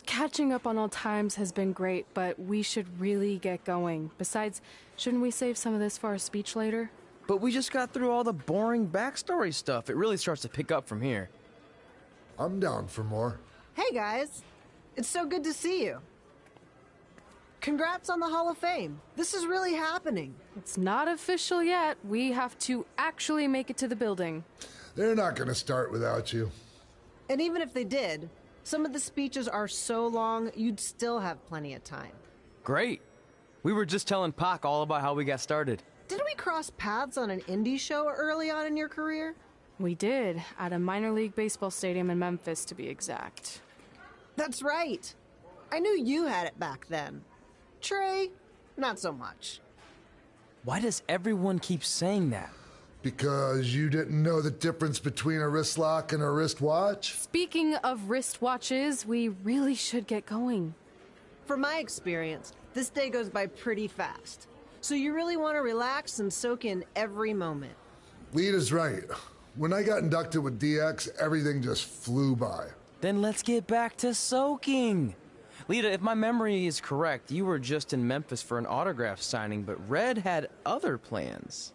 Catching up on old times has been great, but we should really get going. Besides, shouldn't we save some of this for our speech later? But we just got through all the boring backstory stuff. It really starts to pick up from here. I'm down for more. Hey guys, it's so good to see you. Congrats on the Hall of Fame. This is really happening. It's not official yet. We have to actually make it to the building. They're not going to start without you. And even if they did, some of the speeches are so long, you'd still have plenty of time. Great. We were just telling Pac all about how we got started. Didn't we cross paths on an indie show early on in your career? We did, at a minor league baseball stadium in Memphis, to be exact. That's right. I knew you had it back then. Trey, not so much. Why does everyone keep saying that? Because you didn't know the difference between a wrist lock and a wristwatch? Speaking of wristwatches, we really should get going. From my experience, this day goes by pretty fast. So you really want to relax and soak in every moment. Lita's right. When I got inducted with DX, everything just flew by. Then let's get back to soaking. Lita, if my memory is correct, you were just in Memphis for an autograph signing, but Red had other plans.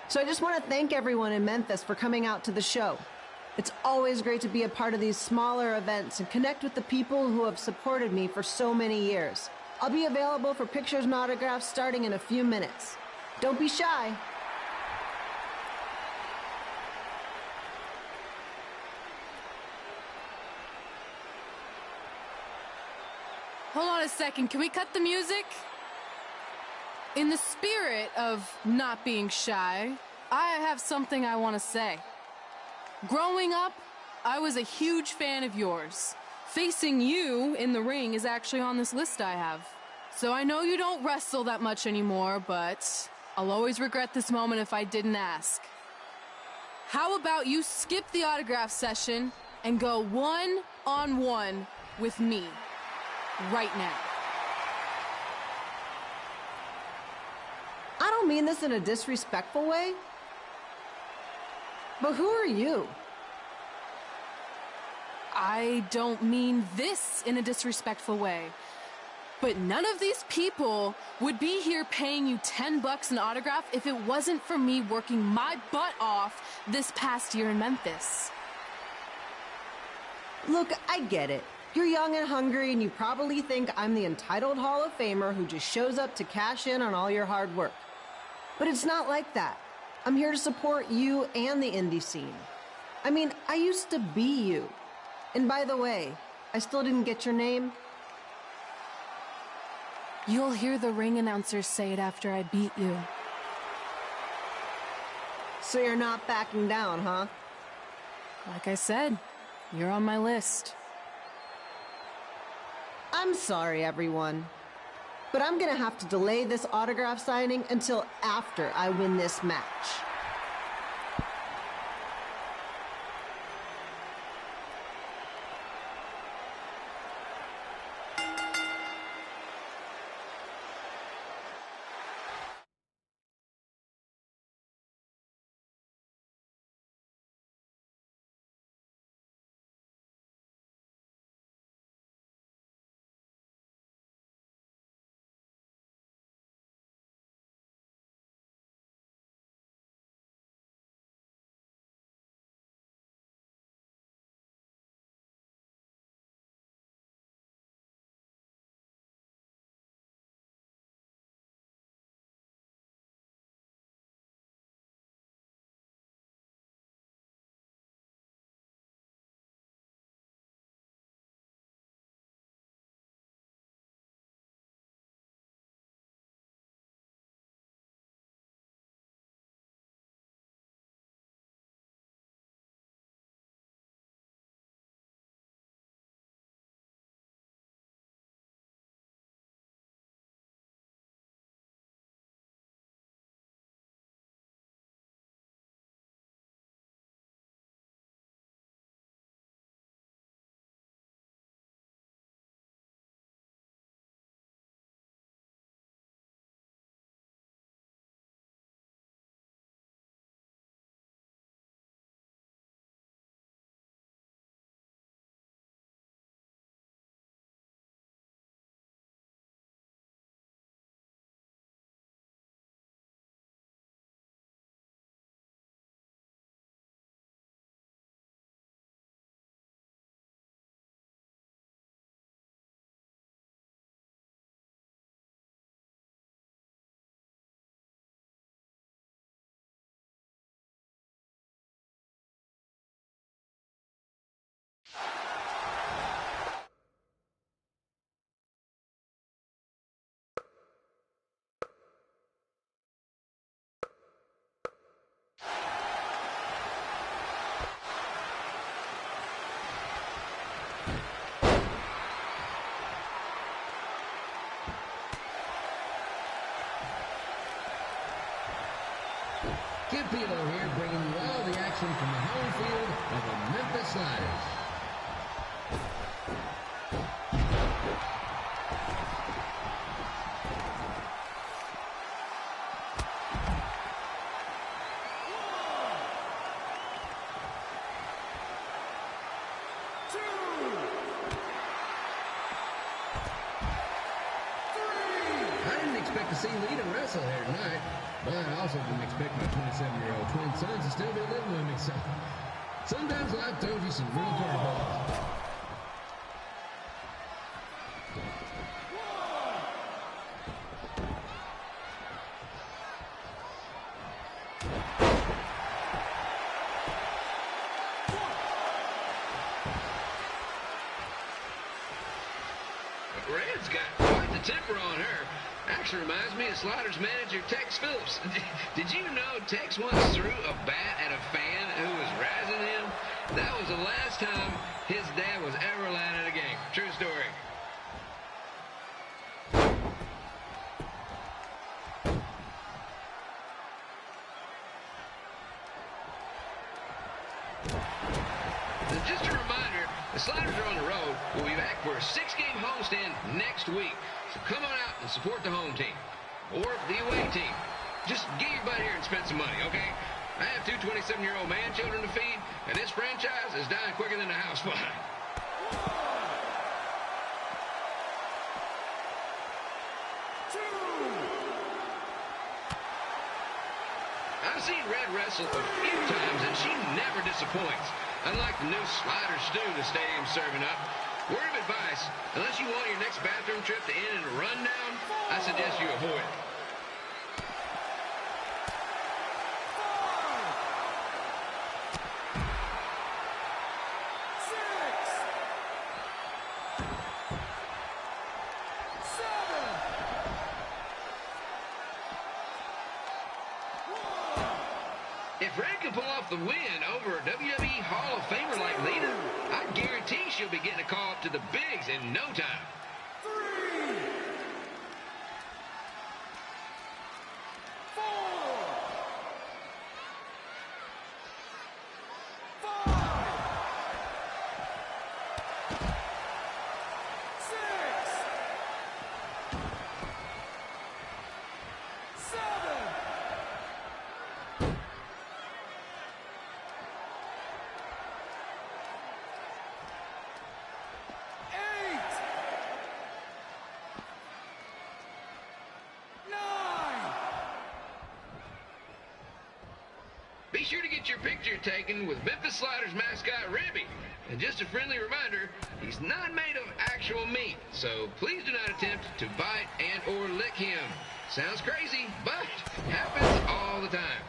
So I just want to thank everyone in Memphis for coming out to the show. It's always great to be a part of these smaller events and connect with the people who have supported me for so many years. I'll be available for pictures and autographs starting in a few minutes. Don't be shy. Hold on a second, can we cut the music? In the spirit of not being shy, I have something I want to say. Growing up, I was a huge fan of yours. Facing you in the ring is actually on this list I have. So I know you don't wrestle that much anymore, but I'll always regret this moment if I didn't ask. How about you skip the autograph session and go one-on-one with me right now? I don't mean this in a disrespectful way, but who are you? I don't mean this in a disrespectful way, but none of these people would be here paying you $10 an autograph if it wasn't for me working my butt off this past year in Memphis. Look, I get it. You're young and hungry, and you probably think I'm the entitled Hall of Famer who just shows up to cash in on all your hard work. But it's not like that. I'm here to support you and the indie scene. I mean, I used to be you. And by the way, I still didn't get your name. You'll hear the ring announcers say it after I beat you. So you're not backing down, huh? Like I said, you're on my list. I'm sorry, everyone. But I'm gonna have to delay this autograph signing until after I win this match. Skip Elo here, bringing you all the action from the home field of the Memphis Sliders. I didn't expect to see Lita wrestle here tonight, but I also didn't expect my 27-year-old twin sons to still be living with me, so sometimes life throws you some real curveballs. Red's got quite the temper on her. Actually reminds me of Sliders manager Tex Phillips. Did you know Tex once threw a bat at a fan who was razzing him? That was the last time his dad was ever allowed at a game. True story. Just a reminder, the Sliders are on the road. We'll be back for a 6-game homestand next week. So come on out and support the home team. Or the away team. Just get your butt here and spend some money, okay? I have 2 27-year-old man-children to feed, and this franchise is dying quicker than the house fly. I've seen Red wrestle a few times, and she never disappoints. Unlike the new slider stew the stadium's serving up, word of advice, unless you want your next bathroom trip to end in a rundown, I suggest you avoid it. If Red can pull off the win over a WWE Hall of Famer like Lita, I guarantee she'll be getting a call up to the bigs in no time. 3, 4, 5, 6, 7. Be sure to get your picture taken with Memphis Sliders mascot Ribby. And just a friendly reminder, he's not made of actual meat, so please do not attempt to bite and or lick him. Sounds crazy, but happens all the time.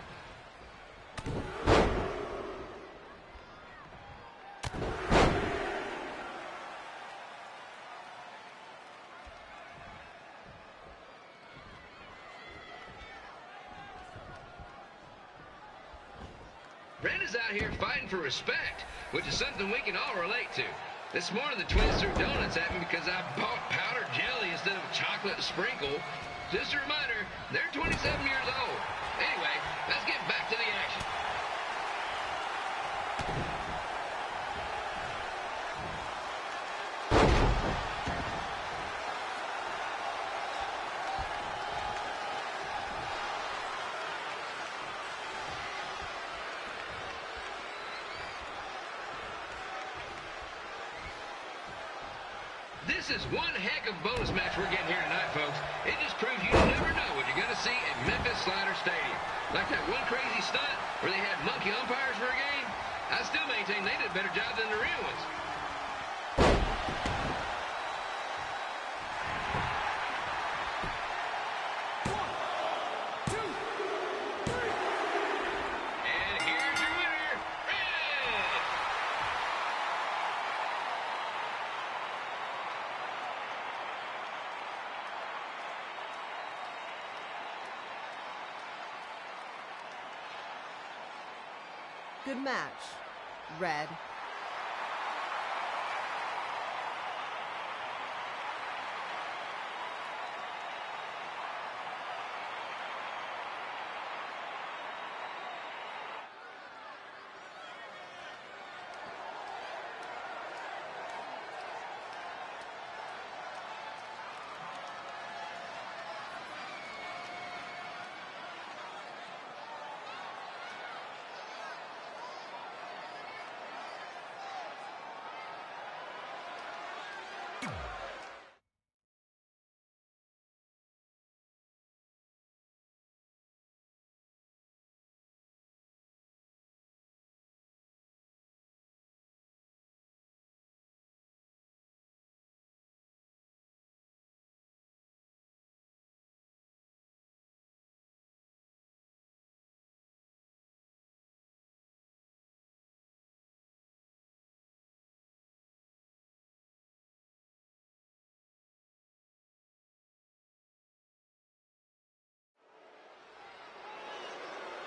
Red is out here fighting for respect, which is something we can all relate to. This morning, the twins threw donuts at me because I bought powdered jelly instead of chocolate sprinkle. Just a reminder, they're 27 years old. Anyway, let's get back to the action. This is one heck of a bonus match we're getting here tonight, folks. It just proves you never know what you're going to see at Memphis Slider Stadium. Like that one crazy stunt where they had monkey umpires for a game. I still maintain they did a better job than the real ones. And here's your winner, Red! Good match, Red.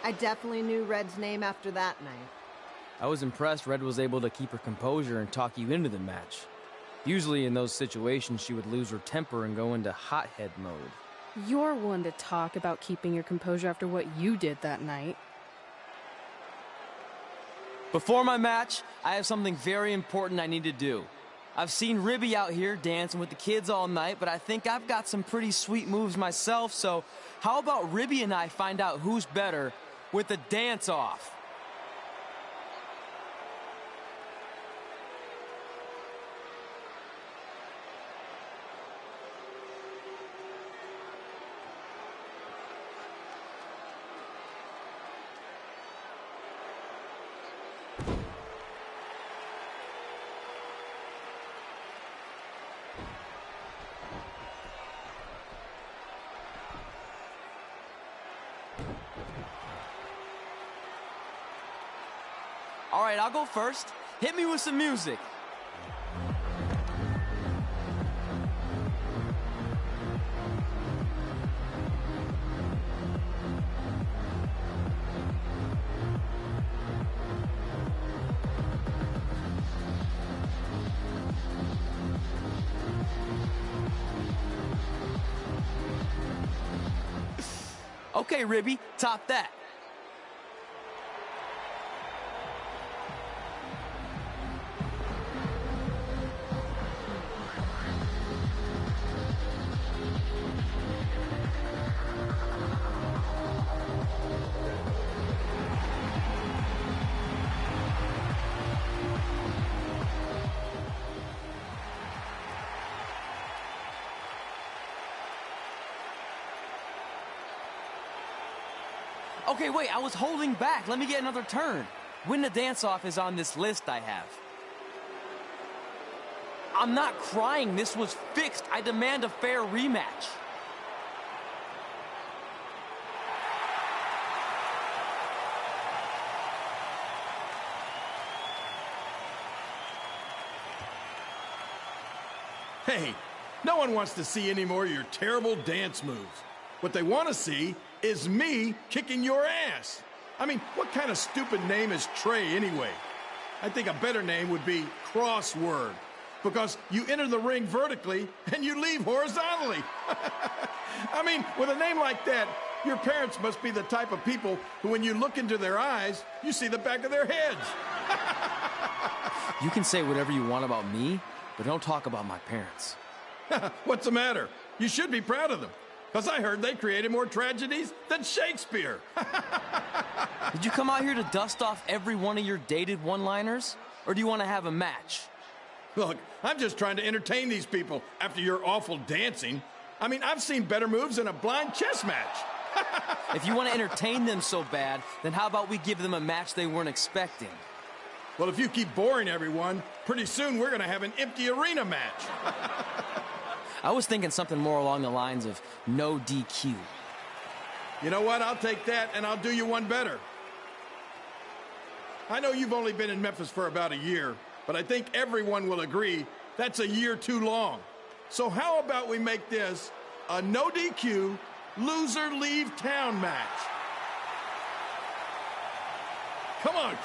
I definitely knew Red's name after that night. I was impressed Red was able to keep her composure and talk you into the match. Usually in those situations, she would lose her temper and go into hothead mode. You're one to talk about keeping your composure after what you did that night. Before my match, I have something very important I need to do. I've seen Ribby out here dancing with the kids all night, but I think I've got some pretty sweet moves myself, so how about Ribby and I find out who's better with the dance-off? All right, I'll go first. Hit me with some music. Okay, Ribby, top that. Okay, wait, I was holding back. Let me get another turn. Win the dance-off is on this list I have. I'm not crying. This was fixed. I demand a fair rematch. Hey, no one wants to see any more of your terrible dance moves. What they want to see is me kicking your ass. I mean, what kind of stupid name is Trey anyway? I think a better name would be Crossword, because you enter the ring vertically and you leave horizontally. I mean, with a name like that, your parents must be the type of people who, when you look into their eyes, you see the back of their heads. You can say whatever you want about me, but don't talk about my parents. What's the matter? You should be proud of them, because I heard they created more tragedies than Shakespeare. Did you come out here to dust off every one of your dated one-liners? Or do you want to have a match? Look, I'm just trying to entertain these people after your awful dancing. I mean, I've seen better moves in a blind chess match. If you want to entertain them so bad, then how about we give them a match they weren't expecting? Well, if you keep boring everyone, pretty soon we're going to have an empty arena match. I was thinking something more along the lines of no DQ. You know what? I'll take that, and I'll do you one better. I know you've only been in Memphis for about a year, but I think everyone will agree that's a year too long. So how about we make this a no DQ, loser leave town match? Come on,